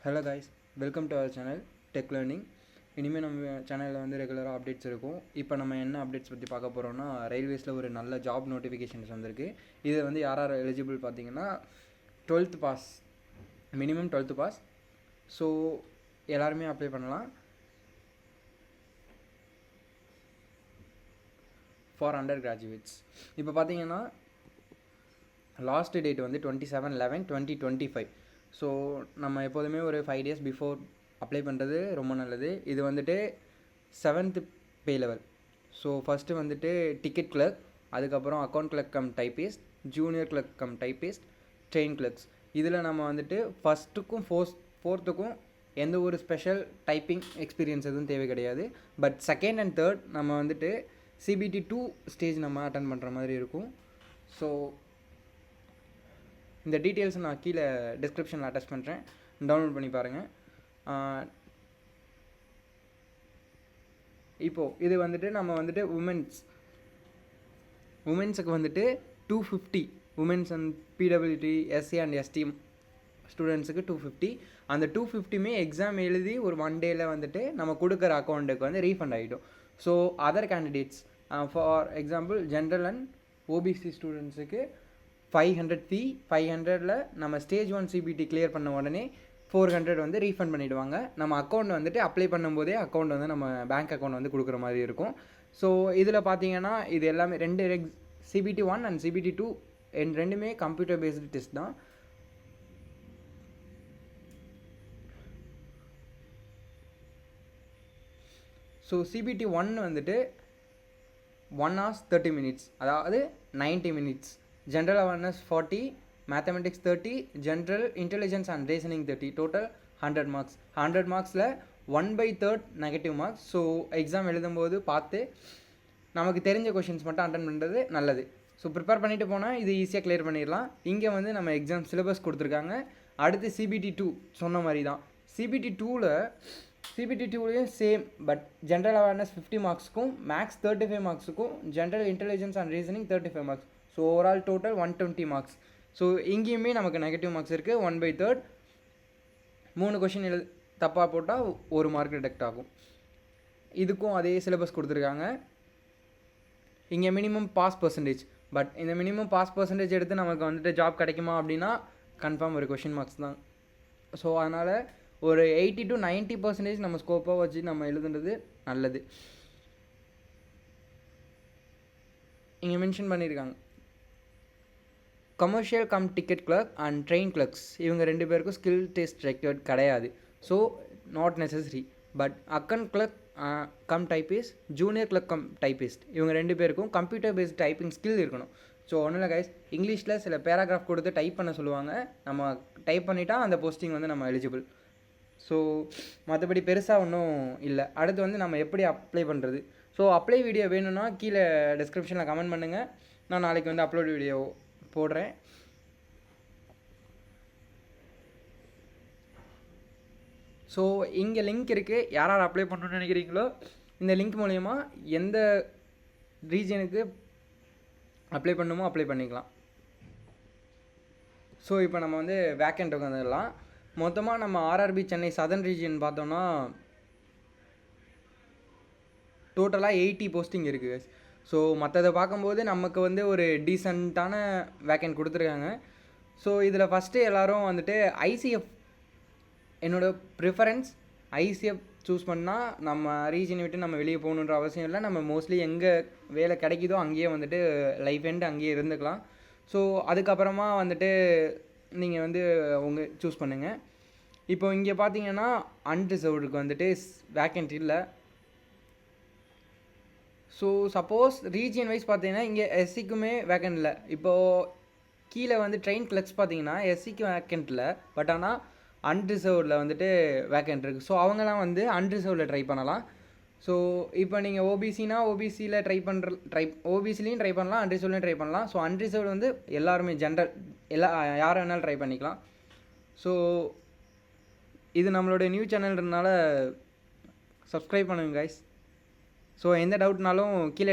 Hello guys, welcome to our channel tech learning. இனிமேல் நம்ம சேனலில் வந்து ரெகுலராக அப்டேட்ஸ் இருக்கும். இப்போ நம்ம என்ன அப்டேட்ஸ் பற்றி பார்க்க போகிறோம்னா, ரயில்வேஸில் ஒரு நல்ல ஜாப் நோட்டிஃபிகேஷன்ஸ் வந்திருக்கு. இது வந்து யார் எலிஜிபிள் பார்த்தீங்கன்னா 12th pass, minimum 12th pass. So எல்லாருமே அப்ளை பண்ணலாம் ஃபார் அண்டர் கிராஜுவேட்ஸ். இப்போ பார்த்தீங்கன்னா லாஸ்ட் டேட் வந்து 27/11/2025. ஸோ நம்ம எப்போதுமே ஒரு 5 days பிஃபோர் அப்ளை பண்ணுறது ரொம்ப நல்லது. இது வந்துட்டு 7th pay level. So first வந்துட்டு டிக்கெட் கிளர்க், அதுக்கப்புறம் account clerk cum typist, junior clerk cum typist, train clerks. இதில் நம்ம வந்துட்டு ஃபஸ்ட்டுக்கும் ஃபோர்த்துக்கும் எந்த ஒரு ஸ்பெஷல் டைப்பிங் எக்ஸ்பீரியன்ஸ் எதுவும் தேவை கிடையாது. பட் செகண்ட் அண்ட் தேர்ட் நம்ம வந்துட்டு CBT 2 ஸ்டேஜ் நம்ம அட்டன் பண்ணுற மாதிரி இருக்கும். ஸோ இந்த டீட்டெயில்ஸ் நான் கீழே டிஸ்கிரிப்ஷனில் அட்டாச் பண்ணுறேன், டவுன்லோட் பண்ணி பாருங்கள். இப்போது இது வந்துட்டு நம்ம வந்துட்டு உமன்ஸுக்கு வந்துட்டு 250, women's and PWD SC and ST ஸ்டூடெண்ட்ஸுக்கு 250. அந்த 250மே எக்ஸாம் எழுதி ஒரு 1 டேயில் வந்துட்டு நம்ம கொடுக்குற அக்கௌண்ட்டுக்கு வந்து ரீஃபண்ட் ஆகிடும். So other candidates, for example general and OBC ஸ்டூடெண்ட்ஸுக்கு 500 ஃபீ, 500ல் நம்ம ஸ்டேஜ் 1 CBT கிளியர் பண்ண உடனே 400 வந்து ரீஃபண்ட் பண்ணிவிடுவாங்க. நம்ம அக்கௌண்ட் வந்துட்டு அப்ளை பண்ணும்போதே அக்கௌண்ட் வந்து நம்ம பேங்க் அக்கௌண்ட் வந்து கொடுக்குற மாதிரி இருக்கும். ஸோ இதில் பார்த்தீங்கன்னா இது எல்லாமே CBT 1 அண்ட் CBT 2 ரெண்டுமே கம்ப்யூட்டர் பேஸ்டு டெஸ்ட் தான். ஸோ CBT 1 வந்துட்டு 1 hours 30 minutes, அதாவது 90 minutes. General awareness 40, mathematics 30, general intelligence and reasoning 30, total 100 marks. 100 மார்க்ஸில் 1/3 நெகட்டிவ் மார்க்ஸ். ஸோ எக்ஸாம் எழுதும்போது பார்த்து நமக்கு தெரிஞ்ச கொஷின்ஸ் மட்டும் அட்டன் பண்ணுறது நல்லது. ஸோ ப்ரிப்பேர் பண்ணிவிட்டு போனால் இது ஈஸியாக கிளியர் பண்ணிடலாம். இங்கே வந்து நம்ம எக்ஸாம் சிலபஸ் கொடுத்துருக்காங்க. அடுத்து CBT 2 சொன்ன மாதிரி தான். CBT 2லையும் சேம், பட் ஜென்ரல் அவேர்னஸ் 50 மார்க்ஸுக்கும், மேக்ஸ் 35 மார்க்ஸுக்கும், general intelligence and reasoning 35 marks. So overall total 120 marks. So இங்கேயுமே நமக்கு நெகட்டிவ் மார்க்ஸ் இருக்குது. 1/3, 3 கொஷின் தப்பாக போட்டால் 1 மார்க் டிடெக்ட் ஆகும். இதுக்கும் அதே சிலபஸ் கொடுத்துருக்காங்க. இங்கே மினிமம் பாஸ் பர்சன்டேஜ், பட் இந்த மினிமம் பாஸ் பர்சன்டேஜ் எடுத்து நமக்கு வந்துட்டு ஜாப் கிடைக்குமா அப்படின்னா கன்ஃபார்ம் ஒரு கொஷின் மார்க்ஸ் தான். ஸோ அதனால் ஒரு 80 to 90% நம்ம ஸ்கோப்பாக வச்சு நம்ம எழுதுன்றது நல்லது. இங்கே மென்ஷன் பண்ணியிருக்காங்க commercial cum ticket clerk and train clerks, இவங்க 2 பேருக்கும் ஸ்கில் டெஸ்ட் ரெக்வயர்ட் கிடையாது. So not necessary. But account clerk cum typist, junior clerk cum typist, இவங்க 2 பேருக்கும் கம்ப்யூட்டர் பேஸ்ட் டைப்பிங் ஸ்கில் இருக்கணும். ஸோ ஒன்றும் இல்லை கைஸ், இங்கிலீஷில் சில பேராகிராஃப் கொடுத்து டைப் பண்ண சொல்லுவாங்க. நம்ம டைப் பண்ணிட்டா அந்த போஸ்டிங் வந்து நம்ம எலிஜிபிள். ஸோ மற்றபடி பெருசாக ஒன்றும் இல்லை. அடுத்து வந்து நம்ம எப்படி அப்ளை பண்ணுறது. ஸோ அப்ளை வீடியோ வேணும்னா கீழே டிஸ்கிரிப்ஷனில் கமெண்ட் பண்ணுங்கள். நான் நாளைக்கு வந்து அப்லோட் வீடியோ போடுறேன். ஸோ இங்கே லிங்க் இருக்குது. யார் அப்ளை பண்ணணும்னு நினைக்கிறீங்களோ இந்த லிங்க் மூலயமா எந்த ரீஜனுக்கு அப்ளை பண்ணணுமோ அப்ளை பண்ணிக்கலாம். ஸோ இப்போ நம்ம வந்து வேக்கண்ட்டுக்கு வந்துடலாம். மொத்தமாக நம்ம RRB சென்னை சதர்ன் ரீஜியன் பார்த்தோன்னா டோட்டலாக 80 போஸ்டிங் இருக்குது. ஸோ மற்றதை பார்க்கும்போது நமக்கு வந்து ஒரு டீசெண்டான வேக்கண்ட் கொடுத்துருக்காங்க. ஸோ இதில் ஃபஸ்ட்டு எல்லோரும் வந்துட்டு ICF, என்னோடய ப்ரிஃபரன்ஸ் ICF சூஸ் பண்ணால் நம்ம ரீஜனை விட்டு நம்ம வெளியே போகணுன்ற அவசியம் இல்லை. நம்ம மோஸ்ட்லி எங்கே வேலை கிடைக்குதோ அங்கேயே வந்துட்டு லைஃப் எண்ட் அங்கேயே இருந்துக்கலாம். ஸோ அதுக்கப்புறமா வந்துட்டு நீங்கள் வந்து உங்கள் சூஸ் பண்ணுங்கள். இப்போ இங்கே பார்த்தீங்கன்னா அன்ரிசர்வ்டுக்கு வந்துட்டு வேக்கண்ட் இல்லை. ஸோ சப்போஸ் ரீஜியன் வைஸ் பார்த்தீங்கன்னா இங்கே SCக்குமே வேக்கண்ட் இல்லை. இப்போது கீழே வந்து ட்ரெயின் கிளர்க்ஸ் பார்த்தீங்கன்னா SCக்கு வேக்கண்ட் இல்லை, பட் ஆனால் அன்ரிசர்வ்டில் வந்துட்டு வேக்கண்ட் இருக்குது. ஸோ அவங்களாம் வந்து அன்ரிசர்வ்டில் ட்ரை பண்ணலாம். ஸோ இப்போ நீங்கள் OBCனா OBCயில் OBCலையும் ட்ரை பண்ணலாம், அன்ரிசர்வ்லையும் ட்ரை பண்ணலாம். ஸோ அன்ரிசர்வ்டு வந்து எல்லாருமே ஜென்ரல் யார் வேணாலும் ட்ரை பண்ணிக்கலாம். ஸோ இது நம்மளுடைய நியூ சேனல்ன்றனால சப்ஸ்கிரைப் பண்ணுங்க கைஸ். ஸோ எந்த டவுட்னாலும் கீழே